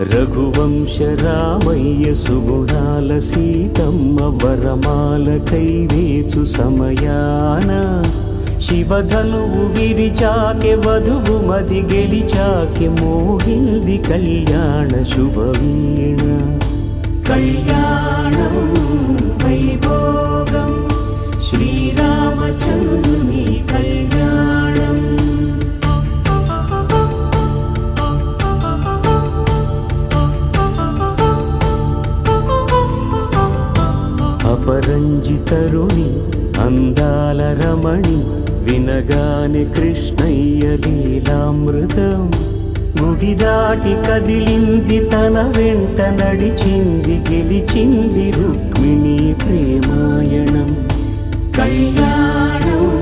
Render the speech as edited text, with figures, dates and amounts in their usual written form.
రఘువంశ రామయ్య సుగుణాల సీతమ్మ వరమాల కైవేచు సమయాన శివధనువు విరిచాకె వధువు మది గెలిచాకె మోగింది కళ్యాణ శుభవీణ. కళ్యాణం వైభోగం శ్రీరామచంద్రుని కళ్యాణం. అపరంజి తరుణి అందాల రమణి వినగానే కృష్ణయ్య లీలామృతం. గుడి దాటి కదిలింది తన వెంట నడిచింది గెలిచింది రుక్మిణి ప్రేమాయణం. కళ్యాణం